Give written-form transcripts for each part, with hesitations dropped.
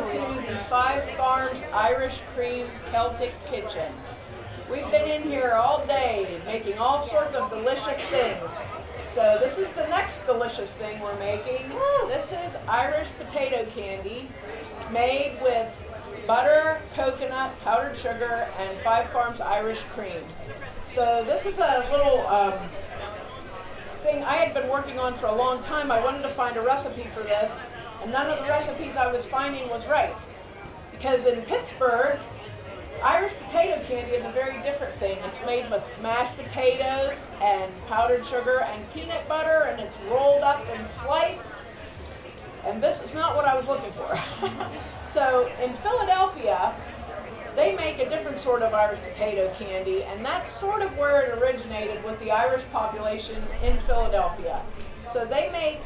welcome to the Five Farms Irish Celtic Kitchen. We've been in here all day making all sorts of delicious things. So this is the next delicious thing we're making. This is Irish potato candy made with butter, coconut, powdered sugar, and Five Farms Irish cream. So this is a little thing I had been working on for a long time. I wanted to find a recipe for this, and none of the recipes I was finding was right. Because in Pittsburgh, Irish potato candy is a very different thing. It's made with mashed potatoes and powdered sugar and peanut butter, and it's rolled up and sliced. And this is not what I was looking for. So in Philadelphia, they make a different sort of Irish potato candy, and that's sort of where it originated with the Irish population in Philadelphia. So they make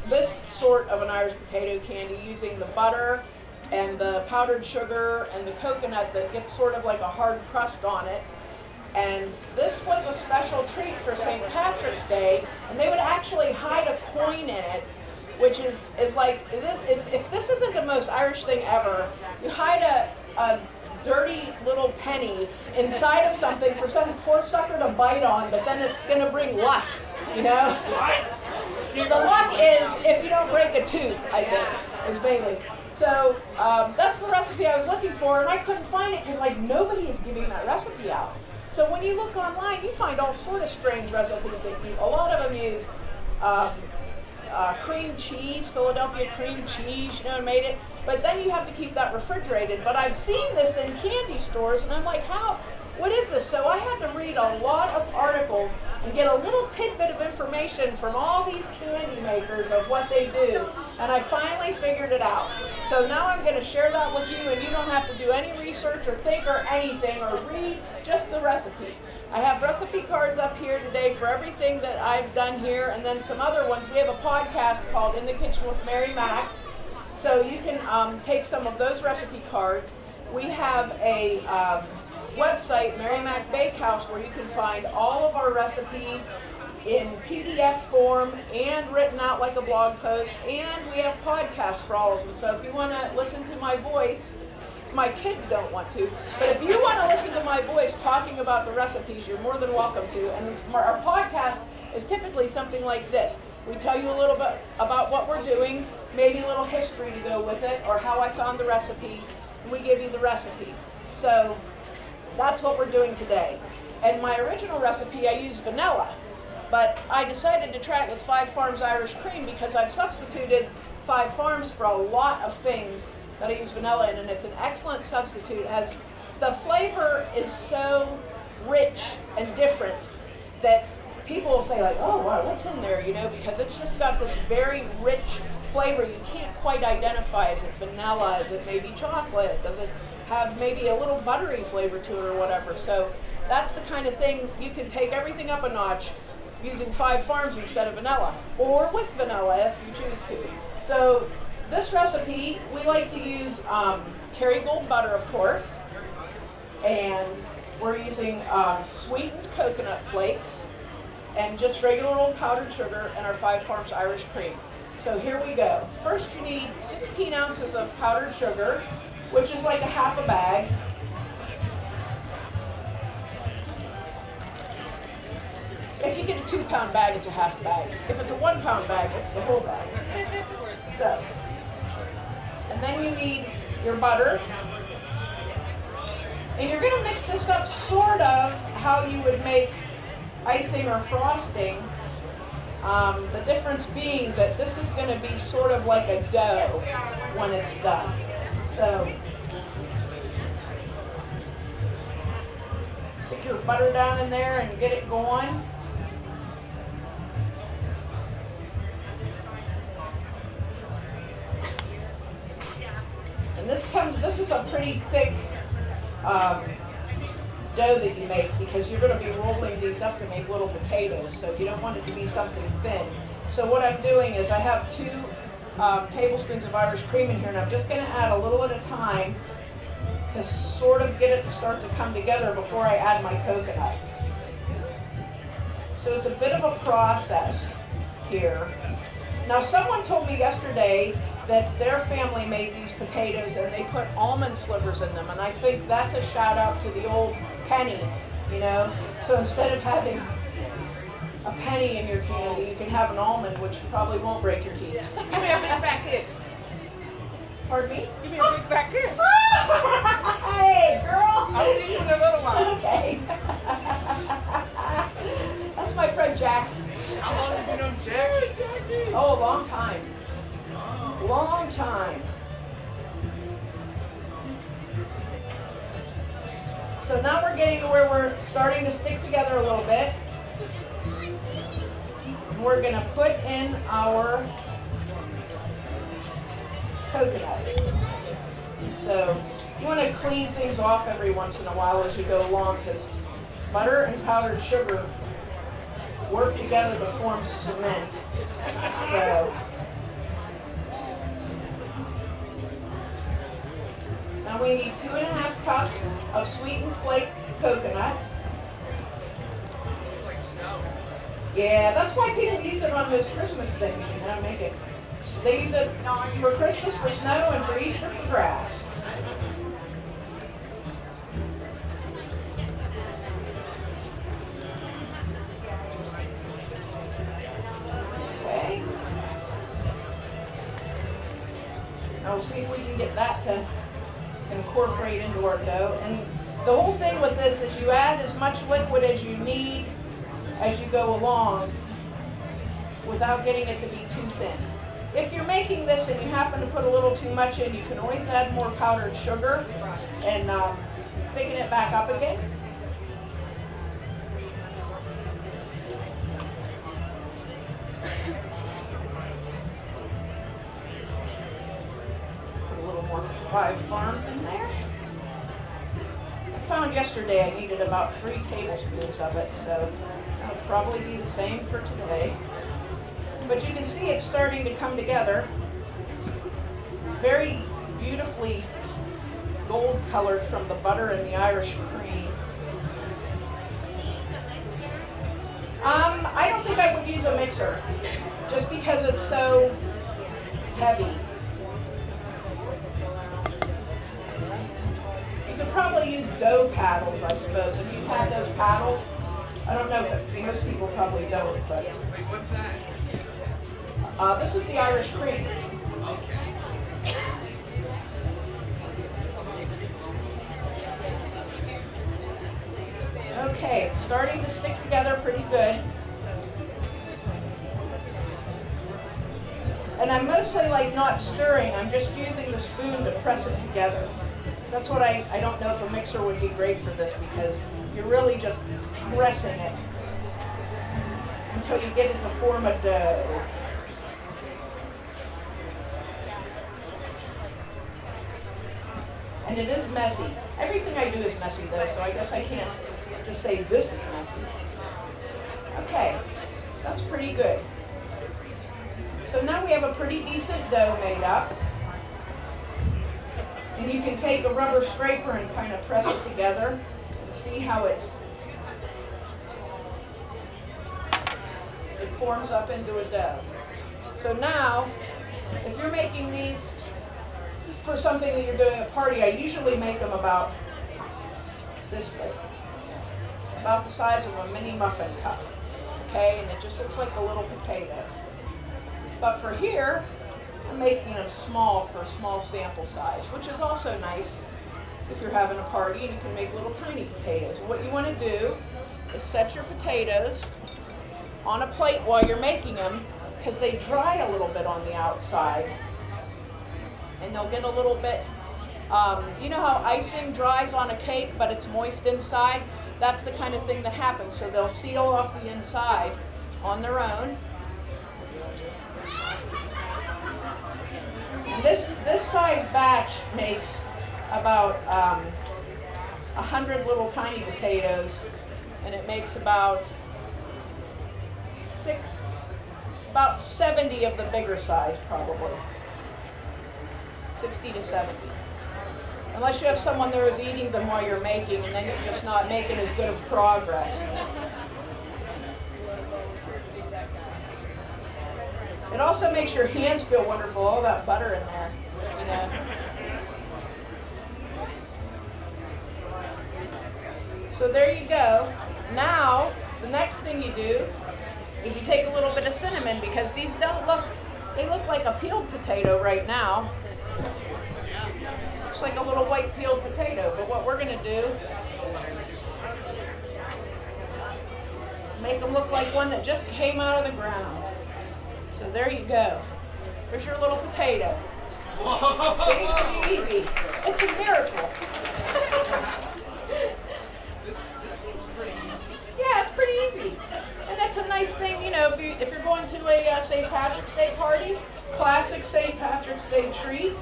this sort of an Irish potato candy using the butter and the powdered sugar and the coconut that gets sort of like a hard crust on it. And this was a special treat for St. Patrick's Day, and they would actually hide a coin in it, which is like, if this isn't the most Irish thing ever, you hide a dirty little penny inside of something for some poor sucker to bite on, but then it's going to bring luck, you know? The luck is if you don't break a tooth, I think, is mainly. So that's the recipe I was looking for, and I couldn't find it because like nobody is giving that recipe out. So when you look online, you find all sort of strange recipes that use. A lot of them use cream cheese, Philadelphia cream cheese, made it. But then you have to keep that refrigerated. But I've seen this in candy stores, and I'm like, what is this? So I had to read a lot of articles and get a little tidbit of information from all these candy makers of what they do. And I finally figured it out. So now I'm going to share that with you, and you don't have to do any research or think or anything or read, just the recipe. I have recipe cards up here today for everything that I've done here, and then some other ones. We have a podcast called In the Kitchen with Mary Mac, so you can take some of those recipe cards. We have a website, Mary Mac Bakehouse, where you can find all of our recipes in PDF form and written out like a blog post, and we have podcasts for all of them. So if you want to listen to my voice, my kids don't want to, but if you want to listen to my voice talking about the recipes, you're more than welcome to. And our podcast is typically something like this. We tell you a little bit about what we're doing, maybe a little history to go with it, or how I found the recipe, and we give you the recipe. So that's what we're doing today. And my original recipe, I used vanilla, but I decided to try it with Five Farms Irish Cream because I've substituted Five Farms for a lot of things that I use vanilla in, and it's an excellent substitute. The flavor is so rich and different that people will say like, oh wow, what's in there, because it's just got this very rich flavor. You can't quite identify, is it vanilla, is it maybe chocolate, does it have maybe a little buttery flavor to it or whatever. So that's the kind of thing, you can take everything up a notch using Five Farms instead of vanilla, or with vanilla if you choose to. So this recipe, we like to use Kerrygold butter, of course, and we're using sweetened coconut flakes and just regular old powdered sugar and our Five Farms Irish cream. So here we go. First you need 16 ounces of powdered sugar, which is like a half a bag. If you get a 2-pound bag, it's a half bag. If it's a 1-pound bag, it's the whole bag. So, and then you need your butter. And you're going to mix this up sort of how you would make icing or frosting. The difference being that this is going to be sort of like a dough when it's done. So, stick your butter down in there and get it going. And this is a pretty thick dough that you make because you're going to be rolling these up to make little potatoes, so you don't want it to be something thin. So what I'm doing is I have 2 tablespoons of Irish cream in here, and I'm just going to add a little at a time to sort of get it to start to come together before I add my coconut. So it's a bit of a process here. Now someone told me yesterday that their family made these potatoes and they put almond slivers in them. And I think that's a shout out to the old penny, you know. So instead of having a penny in your candy, you can have an almond, which probably won't break your teeth. Give me a big fat kiss. Pardon me? Give me a big fat kiss. Hey, girl. I'll see you in a little while. Okay. That's my friend Jack. How long have you known Jack? Oh, a long time. Long time. So now we're getting to where we're starting to stick together a little bit. We're going to put in our coconut. So you want to clean things off every once in a while as you go along, because butter and powdered sugar work together to form cement. So now we need 2.5 cups of sweetened flake coconut. It's like snow. Yeah, that's why people use it on those Christmas things, you know, make it. They use it for Christmas, for snow, and for Easter for grass. Okay. Now we'll see if we can get that to incorporate into our dough. And the whole thing with this is you add as much liquid as you need as you go along without getting it to be too thin. If you're making this and you happen to put a little too much in, you can always add more powdered sugar and thicken it back up again. Put a little more Five Farms in there. I found yesterday I needed about 3 tablespoons of it, so that'll probably be the same for today. But you can see it's starting to come together. It's very beautifully gold colored from the butter and the Irish cream. I don't think I would use a mixer, just because it's so heavy. You could probably use dough paddles, I suppose, if you had those paddles. I don't know if most people probably don't, but. Wait, what's that? This is the Irish cream. Okay. Okay, it's starting to stick together pretty good. And I'm mostly like not stirring, I'm just using the spoon to press it together. That's what I don't know if a mixer would be great for this, because you're really just pressing it until you get it to form a dough. And it is messy. Everything I do is messy though, so I guess I can't just say this is messy. Okay, that's pretty good. So now we have a pretty decent dough made up. And you can take a rubber scraper and kind of press it together and see how it forms up into a dough. So now, if you're making these for something that you're doing at a party, I usually make them about this big, about the size of a mini muffin cup, okay? And it just looks like a little potato. But for here, I'm making them small for a small sample size, which is also nice if you're having a party and you can make little tiny potatoes. What you want to do is set your potatoes on a plate while you're making them, because they dry a little bit on the outside. And they'll get a little bit, you know how icing dries on a cake but it's moist inside? That's the kind of thing that happens. So they'll seal off the inside on their own. And this size batch makes about 100 little tiny potatoes, and it makes about 70 of the bigger size probably. 60 to 70. Unless you have someone there who's eating them while you're making, and then you're just not making as good of progress. It also makes your hands feel wonderful, all that butter in there, you know. So there you go. Now, the next thing you do is you take a little bit of cinnamon, because these they look like a peeled potato right now. Looks like a little white peeled potato, but what we're gonna do is make them look like one that just came out of the ground. So there you go. There's your little potato. Pretty easy. It's a miracle. This seems pretty easy. Yeah, it's pretty easy. And that's a nice thing, you know, if you're going to a St. Patrick's Day party, classic St. Patrick's Day treat.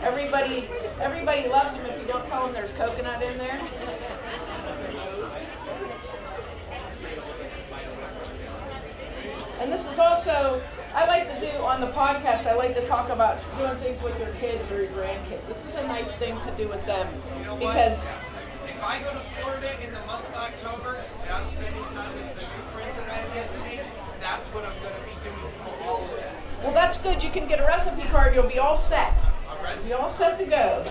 Everybody loves them if you don't tell them there's coconut in there. And this is also, I like to do on the podcast, I like to talk about doing things with your kids or your grandkids. This is a nice thing to do with them, You know because what? If I go to Florida in the month of October and I'm spending time with the new friends that I have yet to meet, that's what I'm going to be doing for all of that. well, that's good. You can get a recipe card. You'll be all set. A recipe. You'll be all set to go.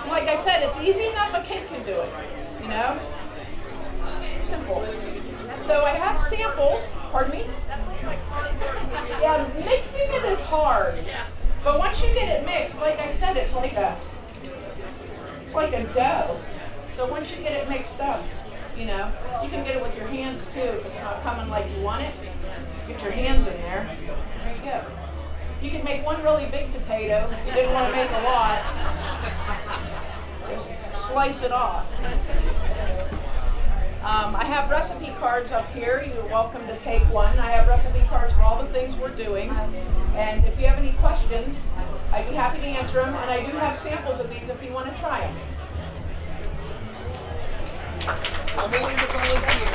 Like I said, it's easy enough a kid can do it, you know? Simple. So I have samples. Pardon me? Yeah, mixing it is hard. But once you get it mixed, like I said, it's like a dough. So once you get it mixed up, you know, you can get it with your hands too if it's not coming like you want it. Get your hands in there. There you go. You can make one really big potato if you didn't want to make a lot. Just slice it off. I have recipe cards up here. You're welcome to take one. I have recipe cards for all the things we're doing. And if you have any questions, I'd be happy to answer them. And I do have samples of these if you want to try them. I'm willing to volunteer.